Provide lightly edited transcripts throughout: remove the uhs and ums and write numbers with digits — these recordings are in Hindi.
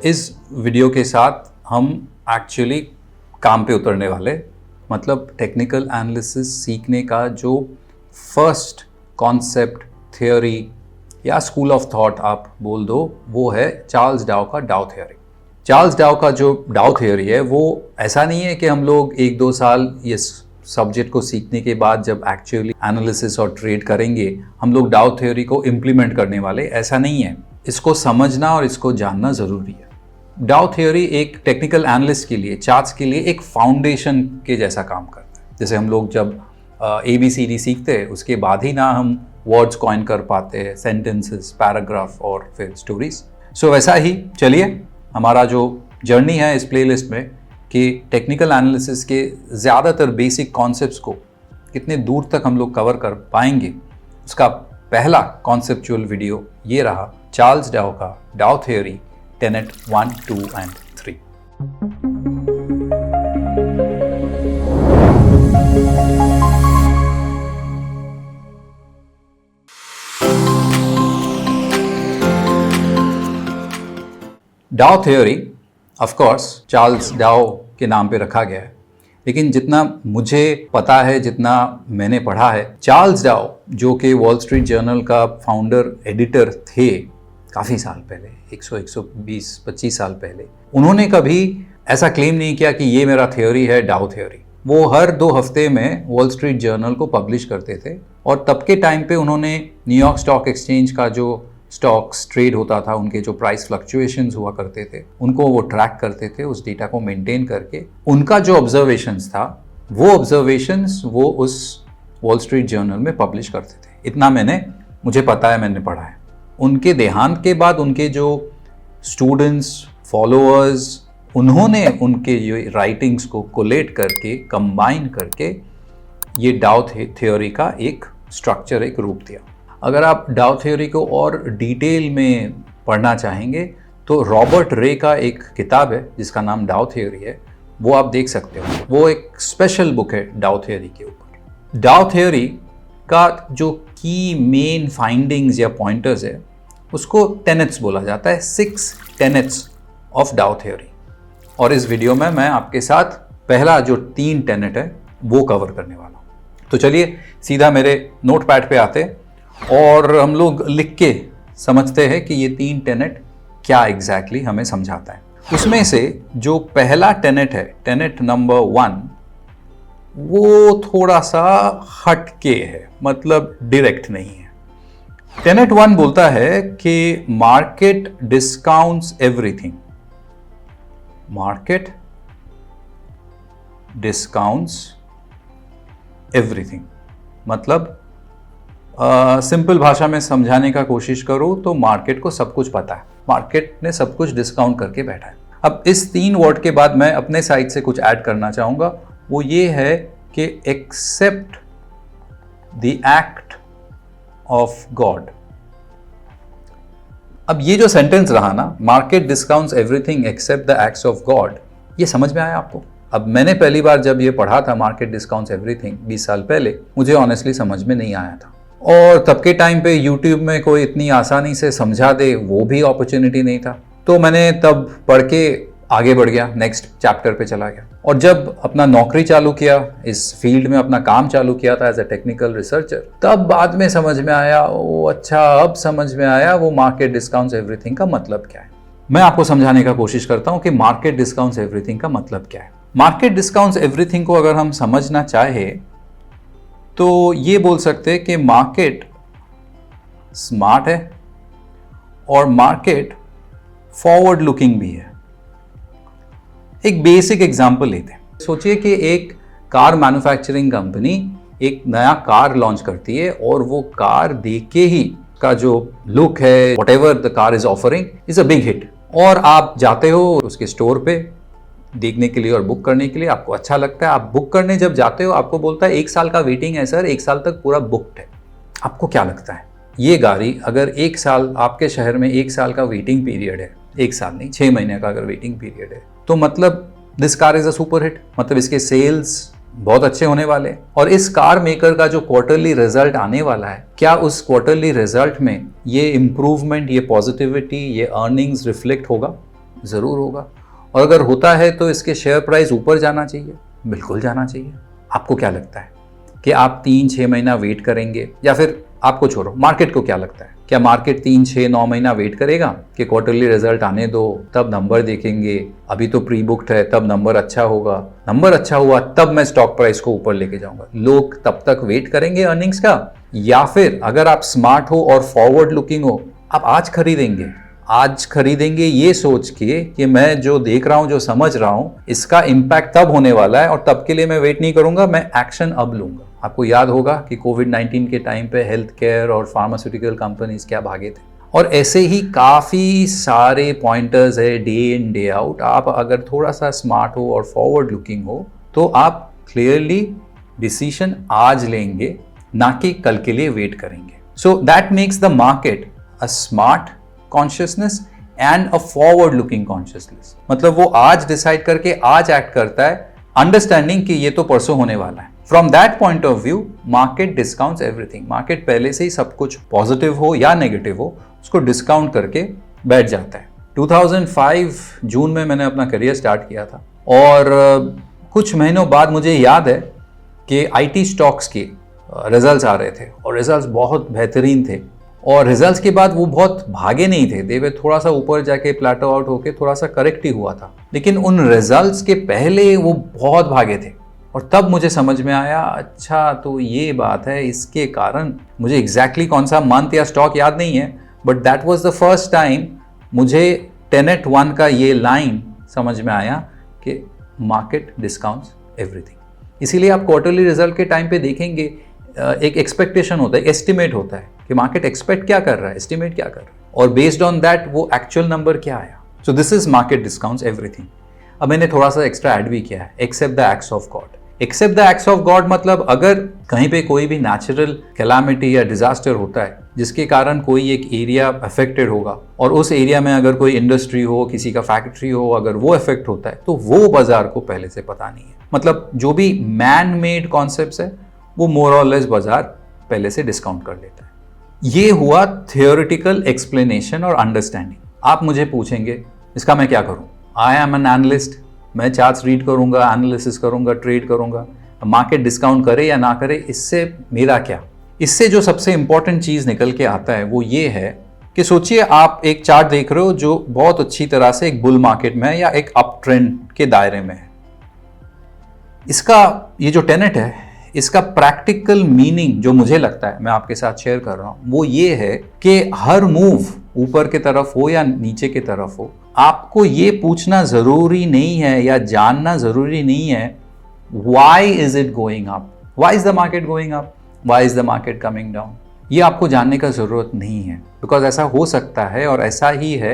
इस वीडियो के साथ हम एक्चुअली काम पे उतरने वाले, मतलब टेक्निकल एनालिसिस सीखने का जो फर्स्ट कॉन्सेप्ट, थ्योरी या स्कूल ऑफ थॉट आप बोल दो, वो है चार्ल्स डाउ का डाउ थ्योरी। चार्ल्स डाउ का जो डाउ थ्योरी है वो ऐसा नहीं है कि हम लोग 1-2 साल ये सब्जेक्ट को सीखने के बाद जब एक्चुअली एनालिसिस और ट्रेड करेंगे हम लोग डाउ थ्योरी को इम्प्लीमेंट करने वाले, ऐसा नहीं है। इसको समझना और इसको जानना ज़रूरी है। डाउ थ्योरी एक टेक्निकल एनालिस्ट के लिए, चार्ट्स के लिए एक फाउंडेशन के जैसा काम करता है। जैसे हम लोग जब ABCD सीखते हैं उसके बाद ही ना हम वर्ड्स कॉइन कर पाते हैं, सेंटेंसेस, पैराग्राफ और फिर स्टोरीज। सो वैसा ही चलिए हमारा जो जर्नी है इस प्लेलिस्ट में कि टेक्निकल एनालिसिस के ज़्यादातर बेसिक कॉन्सेप्ट्स को कितने दूर तक हम लोग कवर कर पाएंगे, उसका पहला कॉन्सेप्चुअल वीडियो ये रहा, चार्ल्स डाउ का डाउ थ्योरी, टेनेट 1, 2 and 3। डाउ थ्योरी ऑफ कोर्स चार्ल्स डाउ के नाम पे रखा गया है, लेकिन जितना मुझे पता है, जितना मैंने पढ़ा है, चार्ल्स डाउ जो कि वॉल स्ट्रीट जर्नल का फाउंडर एडिटर थे काफ़ी साल पहले, 120-125 साल पहले, उन्होंने कभी ऐसा क्लेम नहीं किया कि ये मेरा थ्योरी है डाउ थ्योरी। वो हर 2 हफ्ते में वॉल स्ट्रीट जर्नल को पब्लिश करते थे और तब के टाइम पे उन्होंने न्यूयॉर्क स्टॉक एक्सचेंज का जो स्टॉक्स ट्रेड होता था, उनके जो प्राइस फ्लक्चुएशंस हुआ करते थे, उनको वो ट्रैक करते थे, उस डेटा को मेंटेन करके उनका जो ऑब्जर्वेशंस था वो ऑब्जर्वेशंस वो उस वॉल स्ट्रीट जर्नल में पब्लिश करते थे। इतना मुझे पता है, मैंने पढ़ा है। उनके देहांत के बाद उनके जो स्टूडेंट्स, फॉलोअर्स, उन्होंने उनके ये राइटिंग्स को कोलेट करके, कंबाइन करके ये डाउ थ्योरी का एक स्ट्रक्चर, एक रूप दिया। अगर आप डाउ थ्योरी को और डिटेल में पढ़ना चाहेंगे तो रॉबर्ट रे का एक किताब है जिसका नाम डाउ थ्योरी है, वो आप देख सकते हो। वो एक स्पेशल बुक है डाउ थ्योरी के ऊपर। डाउ थ्योरी का जो की मेन फाइंडिंग्स या पॉइंटर्स है उसको टेनेट्स बोला जाता है, 6 टेनेट्स ऑफ डाउ थ्योरी। और इस वीडियो में मैं आपके साथ पहला जो 3 टेनेट है वो कवर करने वाला हूँ। तो चलिए सीधा मेरे नोट पैड पे आते और हम लोग लिख के समझते हैं कि ये 3 टेनेट क्या एग्जैक्टली हमें समझाता है। उसमें से जो पहला टेनेट है, टेनेट नंबर 1, वो थोड़ा सा हटके है, मतलब डायरेक्ट नहीं है। टेनेट 1 बोलता है कि market discounts everything. Market discounts everything मतलब सिंपल भाषा में समझाने का कोशिश करो तो मार्केट को सब कुछ पता है, मार्केट ने सब कुछ डिस्काउंट करके बैठा है। अब इस 3 वर्ड के बाद मैं अपने साइड से कुछ ऐड करना चाहूंगा, वो ये है कि except the act of God. अब ये जो सेंटेंस रहा ना, market discounts everything except the acts of God, ये समझ में आया आपको? अब मैंने पहली बार जब ये पढ़ा था मार्केट डिस्काउंट्स एवरीथिंग 20 साल पहले, मुझे ऑनेस्टली समझ में नहीं आया था। और तब के टाइम पे YouTube में कोई इतनी आसानी से समझा दे वो भी अपॉर्चुनिटी नहीं था। तो मैंने तब पढ़ के आगे बढ़ गया, नेक्स्ट चैप्टर पे चला गया। और जब अपना नौकरी चालू किया, इस फील्ड में अपना काम चालू किया था एज अ टेक्निकल रिसर्चर, तब बाद में समझ में आया, ओ अच्छा अब समझ में आया वो मार्केट डिस्काउंट्स एवरीथिंग का मतलब क्या है। मैं आपको समझाने का कोशिश करता हूँ कि मार्केट डिस्काउंट्स एवरीथिंग का मतलब क्या है। मार्केट डिस्काउंट्स एवरीथिंग को अगर हम समझना चाहे तो ये बोल सकते हैं कि मार्केट स्मार्ट है और मार्केट फॉरवर्ड लुकिंग भी है। एक बेसिक एग्जांपल लेते हैं। सोचिए कि एक कार मैन्युफैक्चरिंग कंपनी एक नया कार लॉन्च करती है और वो कार देख के ही का जो लुक है, whatever the car is offering is a big hit, और आप जाते हो उसके स्टोर पे देखने के लिए और बुक करने के लिए, आपको अच्छा लगता है। आप बुक करने जब जाते हो आपको बोलता है 1 साल का वेटिंग है सर, 1 साल तक पूरा बुक्ड है। आपको क्या लगता है ये गाड़ी अगर 1 साल, आपके शहर में 1 साल का वेटिंग पीरियड है, 1 साल नहीं 6 महीने का अगर वेटिंग पीरियड है, तो मतलब this car is a super hit, मतलब इसके सेल्स बहुत अच्छे होने वाले। और इस कार मेकर का जो क्वार्टरली रिजल्ट आने वाला है, क्या उस क्वार्टरली रिजल्ट में ये इंप्रूवमेंट, ये पॉजिटिविटी, ये अर्निंग्स रिफ्लेक्ट होगा? ज़रूर होगा। और अगर होता है तो इसके शेयर प्राइस ऊपर जाना चाहिए, बिल्कुल जाना चाहिए। आपको क्या लगता है कि आप 3-6 महीना वेट करेंगे, या फिर आपको छोड़ो, मार्केट को क्या लगता है, क्या मार्केट 3-6-9 महीना वेट करेगा कि क्वार्टरली रिजल्ट आने दो तब नंबर देखेंगे, अभी तो प्री बुक्ड है तब नंबर अच्छा होगा, नंबर अच्छा हुआ तब मैं स्टॉक प्राइस को ऊपर लेके जाऊंगा? लोग तब तक वेट करेंगे अर्निंग्स का? या फिर अगर आप स्मार्ट हो और फॉरवर्ड लुकिंग हो, आप आज खरीदेंगे ये सोच के कि मैं जो देख रहा हूं, जो समझ रहा हूं, इसका इंपैक्ट तब होने वाला है और तब के लिए मैं वेट नहीं करूंगा, मैं एक्शन अब लूंगा। आपको याद होगा कि कोविड-19 के टाइम पे हेल्थ केयर और फार्मास्यूटिकल कंपनीज क्या भागे थे, और ऐसे ही काफ़ी सारे पॉइंटर्स है डे इन डे आउट। आप अगर थोड़ा सा स्मार्ट हो और फॉरवर्ड लुकिंग हो तो आप क्लियरली डिसीजन आज लेंगे, ना कि कल के लिए वेट करेंगे। So that makes the market a smart consciousness and a forward looking consciousness. मतलब वो आज डिसाइड करके आज एक्ट करता है, अंडरस्टैंडिंग कि ये तो परसों होने वाला है। From that point of view market discounts everything. Market पहले से ही सब कुछ पॉजिटिव हो या नेगेटिव हो उसको डिस्काउंट करके बैठ जाता है। 2005 जून में मैंने अपना करियर स्टार्ट किया था, और कुछ महीनों बाद मुझे याद है कि आईटी स्टॉक्स के रिजल्ट्स आ रहे थे और रिजल्ट्स बहुत बेहतरीन थे, और रिजल्ट्स के बाद वो बहुत भागे नहीं थे, देवे थोड़ा सा ऊपर जाके प्लेटो आउट होके थोड़ा सा करेक्ट ही हुआ था। लेकिन उन रिजल्ट्स के पहले वो बहुत भागे थे, और तब मुझे समझ में आया, अच्छा तो ये बात है, इसके कारण मुझे एग्जैक्टली कौन सा मंथ या स्टॉक याद नहीं है, but that was the first time मुझे टेनेट 1 का ये लाइन समझ में आया कि मार्केट डिस्काउंट्स एवरीथिंग। इसीलिए आप क्वार्टरली रिजल्ट के टाइम पे देखेंगे एक एक्सपेक्टेशन होता है, एस्टिमेट होता है कि मार्केट एक्सपेक्ट क्या कर रहा है, एस्टिमेट क्या कर रहा है, और बेस्ड ऑन दैट वो एक्चुअल नंबर क्या आया। So this is market discounts everything. अब मैंने थोड़ा सा एक्स्ट्रा ऐड भी किया है, except the acts of God. Except the acts of God मतलब अगर कहीं पे कोई भी नेचुरल कैलामिटी या डिजास्टर होता है जिसके कारण कोई एक एरिया अफेक्टेड होगा, और उस एरिया में अगर कोई इंडस्ट्री हो, किसी का फैक्ट्री हो, अगर वो अफेक्ट होता है तो वो बाजार को पहले से पता नहीं है। मतलब जो भी मैन मेड कॉन्सेप्ट्स है वो मोर और लेस बाजार पहले से डिस्काउंट कर लेता है। ये हुआ थियोरिटिकल एक्सप्लेनेशन और अंडरस्टैंडिंग। आप मुझे पूछेंगे इसका मैं क्या करूं? आई एम एन एनालिस्ट, मैं चार्ट्स रीड करूंगा, एनालिसिस करूंगा, ट्रेड करूंगा, मार्केट डिस्काउंट करे या ना करे इससे मेरा क्या? इससे जो सबसे इंपॉर्टेंट चीज निकल के आता है वो ये है कि सोचिए आप एक चार्ट देख रहे हो जो बहुत अच्छी तरह से एक बुल मार्केट में है या एक अप ट्रेंड के दायरे में है। इसका ये जो टेनेट है, इसका प्रैक्टिकल मीनिंग जो मुझे लगता है मैं आपके साथ शेयर कर रहा हूं वो ये है कि हर मूव ऊपर की तरफ हो या नीचे की तरफ हो, आपको ये पूछना जरूरी नहीं है या जानना जरूरी नहीं है why is it going up, why is the market going up, why is the market coming down. ये आपको जानने का जरूरत नहीं है, बिकॉज ऐसा हो सकता है और ऐसा ही है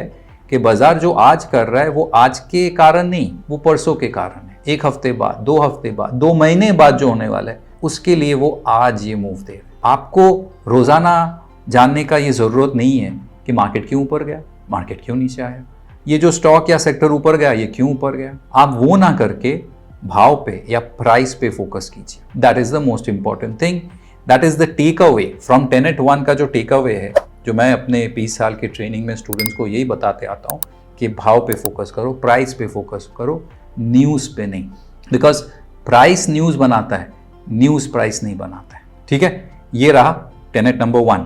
कि बाजार जो आज कर रहा है वो आज के कारण नहीं, वो परसों के कारण है। एक हफ्ते बाद, 2 हफ्ते बाद, 2 महीने बाद जो होने वाला है उसके लिए वो आज ये मूव दे रहे। आपको रोजाना जानने का ये जरूरत नहीं है कि मार्केट क्यों ऊपर गया, मार्केट क्यों नीचे आया, ये जो स्टॉक या सेक्टर ऊपर गया ये क्यों ऊपर गया। आप वो ना करके भाव पे या प्राइस पे फोकस कीजिए। That is the most important thing, that is the take away from tenet 1 का जो टेक अवे है, जो मैं अपने 20 साल की ट्रेनिंग में स्टूडेंट्स को यही बताते आता हूँ कि भाव पे फोकस करो, प्राइस पे फोकस करो, न्यूज़ पे नहीं। बिकॉज प्राइस न्यूज़ बनाता है, न्यूज़ प्राइस नहीं बनाता है। ठीक है, ये रहा टेनेट नंबर 1।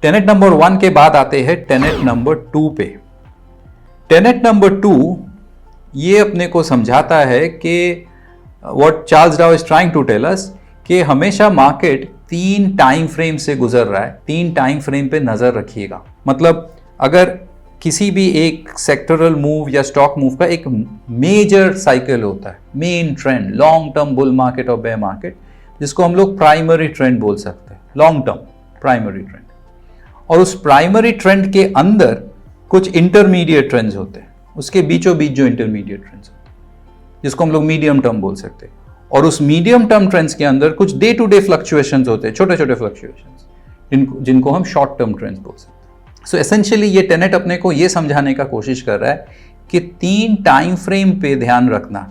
टेनेट नंबर 1 के बाद आते हैं टेनेट नंबर 2 पे। टेनेट नंबर 2 ये अपने को समझाता है कि what Charles Dow is trying to tell us कि हमेशा मार्केट 3 टाइम फ्रेम से गुजर रहा है, 3 टाइम फ्रेम पे नजर रखिएगा। मतलब अगर किसी भी एक सेक्टरल मूव या स्टॉक मूव का एक मेजर साइकिल होता है, main trend, long term bull market और बेयर मार्केट, जिसको हम लोग प्राइमरी ट्रेंड बोल सकते हैं, लॉन्ग टर्म प्राइमरी ट्रेंड। और उस प्राइमरी ट्रेंड के अंदर कुछ इंटरमीडिएट ट्रेंड्स होते हैं, उसके बीचों बीच जो इंटरमीडिएट ट्रेंड्स होते हैं जिसको हम लोग मीडियम टर्म बोल सकते हैं। और उस मीडियम टर्म ट्रेंड्स के अंदर कुछ डे टू डे फ्लक्चुएशंस होते हैं, छोटे छोटे फ्लक्चुएशंस, जिनको हम शॉर्ट टर्म ट्रेंड्स बोल सकते हैं। सो एसेंशियली ये टेनेट अपने को ये समझाने का कोशिश कर रहा है कि 3 टाइम फ्रेम पे ध्यान रखना,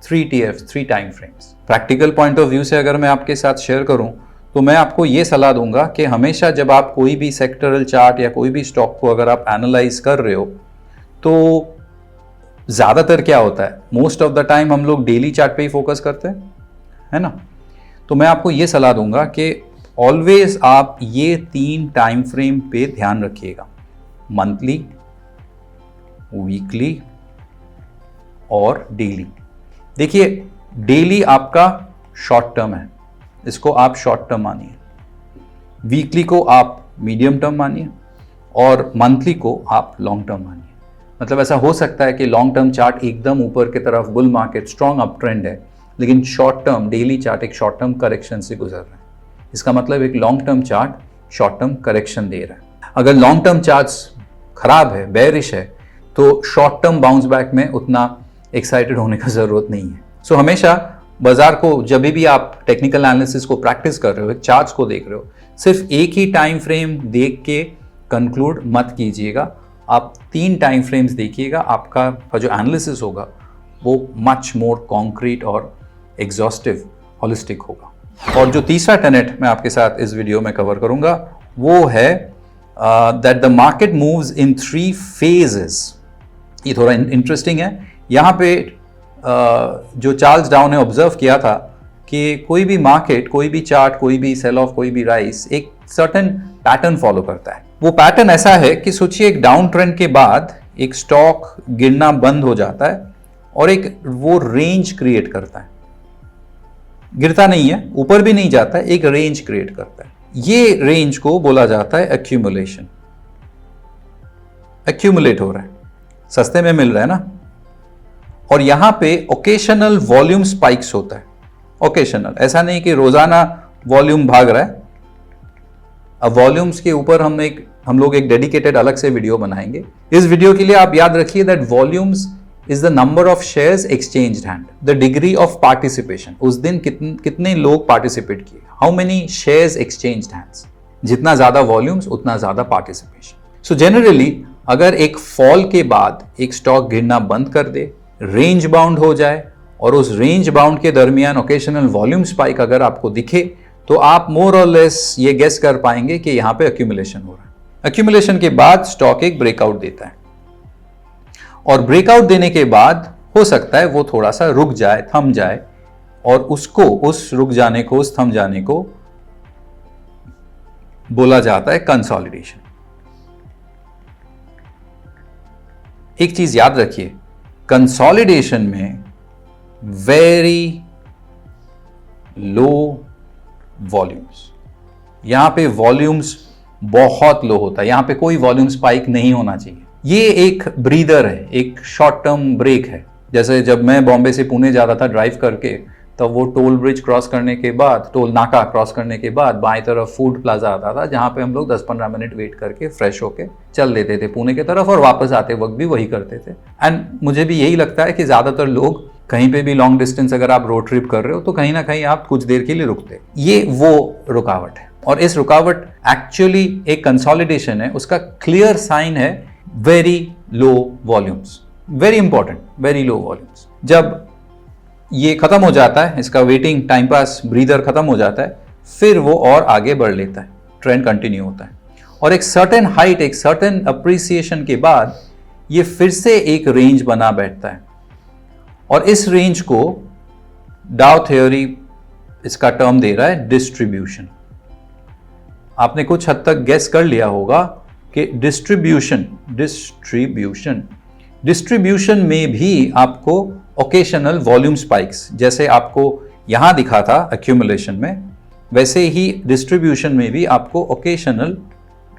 3 TF, 3 time frames. Practical point of view से अगर मैं आपके साथ शेयर करूं तो मैं आपको ये सलाह दूंगा कि हमेशा जब आप कोई भी सेक्टरल चार्ट या कोई भी स्टॉक को अगर आप एनालाइज कर रहे हो तो ज़्यादातर क्या होता है, मोस्ट ऑफ द टाइम हम लोग डेली चार्ट पे ही फोकस करते हैं, है ना। तो मैं आपको ये सलाह दूंगा कि ऑलवेज आप ये 3 टाइम फ्रेम पे ध्यान रखिएगा, मंथली, वीकली और डेली। देखिए, डेली आपका शॉर्ट टर्म है, इसको आप शॉर्ट टर्म मानिए, वीकली को आप मीडियम टर्म मानिए और मंथली को आप लॉन्ग टर्म मानिए। मतलब ऐसा हो सकता है कि लॉन्ग टर्म चार्ट एकदम ऊपर की तरफ bull market strong up trend है, लेकिन शॉर्ट टर्म डेली चार्ट एक शॉर्ट टर्म करेक्शन से गुजर रहा है। इसका मतलब एक long term chart short term correction दे रहा है। अगर लॉन्ग टर्म चार्ट्स खराब है, बेयरिश है, तो शॉर्ट टर्म बाउंस बैक में उतना एक्साइटेड होने का जरूरत नहीं है। सो हमेशा बाजार को जब भी आप टेक्निकल एनालिसिस को प्रैक्टिस कर रहे हो, चार्ट्स को देख रहे हो, सिर्फ एक ही टाइम फ्रेम देख के कंक्लूड मत कीजिएगा। आप 3 टाइम फ्रेम्स देखिएगा, आपका जो एनालिसिस होगा वो मच मोर कॉन्क्रीट और एग्जॉस्टिव, होलिस्टिक होगा। और जो तीसरा टेनेट मैं आपके साथ इस वीडियो में कवर करूंगा वो है that the market moves in 3 phases. ये थोड़ा इंटरेस्टिंग है। यहाँ पे जो चार्ल्स डाउ ने ऑब्जर्व किया था कि कोई भी मार्केट, कोई भी चार्ट, कोई भी सेल ऑफ, कोई भी राइज एक सर्टेन पैटर्न फॉलो करता है। वो पैटर्न ऐसा है कि सोचिए एक डाउन ट्रेंड के बाद एक स्टॉक गिरना बंद हो जाता है और एक वो रेंज क्रिएट करता है, गिरता नहीं है, ऊपर भी नहीं जाता है, एक रेंज क्रिएट करता है। ये रेंज को बोला जाता है एक्यूमुलेशन। एक्यूमुलेट हो रहा है, सस्ते में मिल रहा है ना। और यहां पे ओकेशनल वॉल्यूम स्पाइक्स होता है। ओकेशनल, ऐसा नहीं कि रोजाना वॉल्यूम भाग रहा है। अब वॉल्यूम्स के ऊपर हम लोग एक डेडिकेटेड अलग से वीडियो बनाएंगे। इस वीडियो के लिए आप याद रखिए that volumes is the number of shares exchanged hand, the degree of participation. उस दिन कितने लोग पार्टिसिपेट किए, how many shares exchanged hands. जितना ज्यादा वॉल्यूम्स उतना ज्यादा पार्टिसिपेशन। सो जनरली अगर एक फॉल के बाद एक स्टॉक गिरना बंद कर दे, रेंज बाउंड हो जाए और उस रेंज बाउंड के दरमियान ओकेशनल वॉल्यूम स्पाइक अगर आपको दिखे, तो आप मोर और लेस ये गेस कर पाएंगे कि यहां पे एक्यूमुलेशन हो रहा है। एक्यूमुलेशन के बाद स्टॉक एक ब्रेकआउट देता है और ब्रेकआउट देने के बाद हो सकता है वो थोड़ा सा रुक जाए, थम जाए, और उसको, उस रुक जाने को, उस थम जाने को बोला जाता है कंसोलिडेशन। एक चीज याद रखिए, कंसोलिडेशन में वेरी लो वॉल्यूम्स, यहां पे वॉल्यूम्स बहुत लो होता है, यहां पे कोई वॉल्यूम स्पाइक नहीं होना चाहिए। ये एक ब्रीदर है, एक शॉर्ट टर्म ब्रेक है। जैसे जब मैं बॉम्बे से पुणे जा रहा था ड्राइव करके, तब वो टोल ब्रिज क्रॉस करने के बाद, टोल नाका क्रॉस करने के बाद बाएं तरफ फूड प्लाजा आता था, जहां पे हम लोग 10-15 मिनट वेट करके फ्रेश होके चल देते थे पुणे की तरफ, और वापस आते वक्त भी वही करते थे। एंड मुझे भी यही लगता है कि ज्यादातर लोग कहीं पे भी लॉन्ग डिस्टेंस अगर आप रोड ट्रिप कर रहे हो तो कहीं ना कहीं आप कुछ देर के लिए रुकते। ये वो रुकावट है, और इस रुकावट एक्चुअली एक कंसोलिडेशन है। उसका क्लियर साइन है very low volumes, very important, very low volumes. जब ये खत्म हो जाता है, इसका वेटिंग टाइम पास ब्रीदर खत्म हो जाता है, फिर वो और आगे बढ़ लेता है, ट्रेंड कंटिन्यू होता है, और एक सर्टेन हाइट, एक सर्टेन अप्रिसिएशन के बाद ये फिर से एक रेंज बना बैठता है। और इस रेंज को डाउ थ्योरी इसका टर्म दे रहा है डिस्ट्रीब्यूशन। आपने कुछ हद तक गेस कर लिया होगा कि डिस्ट्रीब्यूशन में भी आपको ओकेशनल वॉल्यूम स्पाइक्स, जैसे आपको यहां दिखा था एक्यूमुलेशन में, वैसे ही डिस्ट्रीब्यूशन में भी आपको ओकेशनल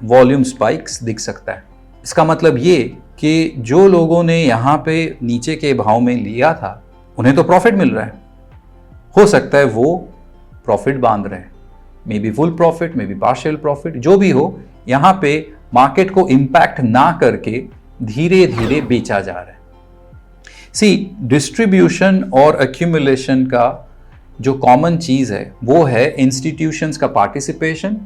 वॉल्यूम स्पाइक्स दिख सकता है। इसका मतलब ये कि जो लोगों ने यहां पे नीचे के भाव में लिया था, उन्हें तो प्रॉफिट मिल रहा है। हो सकता है वो प्रॉफिट बांध रहे हैं, may be full profit, may be partial profit, जो भी हो, यहां पे मार्केट को इंपैक्ट ना करके धीरे धीरे बेचा जा रहा है। सी, डिस्ट्रीब्यूशन और एक्यूमुलेशन का जो कॉमन चीज है वो है इंस्टीट्यूशंस का पार्टिसिपेशन,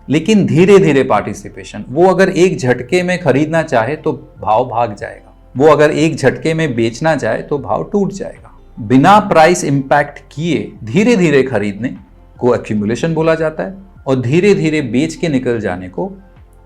लेकिन धीरे धीरे पार्टिसिपेशन। वो अगर एक झटके में खरीदना चाहे तो भाव भाग जाएगा, वो अगर एक झटके में बेचना चाहे तो भाव टूट जाएगा। बिना प्राइस इंपैक्ट किए धीरे धीरे खरीदने को एक्यूमुलेशन बोला जाता है, और धीरे धीरे बेच के निकल जाने को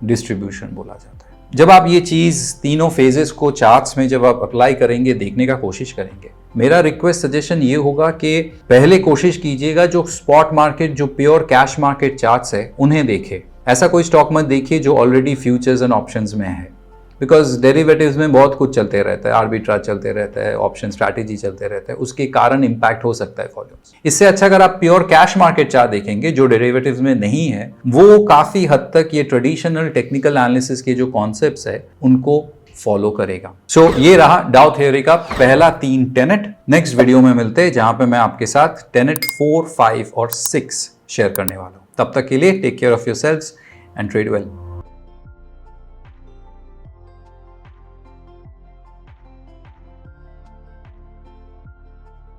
डिस्ट्रीब्यूशन बोला जाता है। जब आप ये चीज़ तीनों फेजेस को चार्ट्स में जब आप अप्लाई करेंगे, देखने का कोशिश करेंगे, मेरा रिक्वेस्ट सजेशन ये होगा कि पहले कोशिश कीजिएगा जो स्पॉट मार्केट, जो प्योर कैश मार्केट चार्ट्स है उन्हें देखें। ऐसा कोई स्टॉक मत देखिए जो ऑलरेडी फ्यूचर्स एंड ऑप्शंस में है, बिकॉज डेरिवेटिव्स में बहुत कुछ चलते रहता है, आर्बिट्राज चलते रहता है, ऑप्शन स्ट्रैटेजी चलते रहता है, उसके कारण इंपैक्ट हो सकता है वॉल्यूम्स। इससे अच्छा अगर आप प्योर कैश मार्केट चार्ट देखेंगे जो डेरिवेटिव्स में नहीं है, वो काफी हद तक ये ट्रेडिशनल टेक्निकल एनालिसिस के जो कॉन्सेप्ट्स है उनको फॉलो करेगा। सो ये रहा डाउ थ्योरी का पहला 3 टेनेट। नेक्स्ट वीडियो में मिलते हैं जहां पे मैं आपके साथ टेनेट 4, 5 और 6 शेयर करने वाला हूं। तब तक के लिए take care of yourselves and trade well.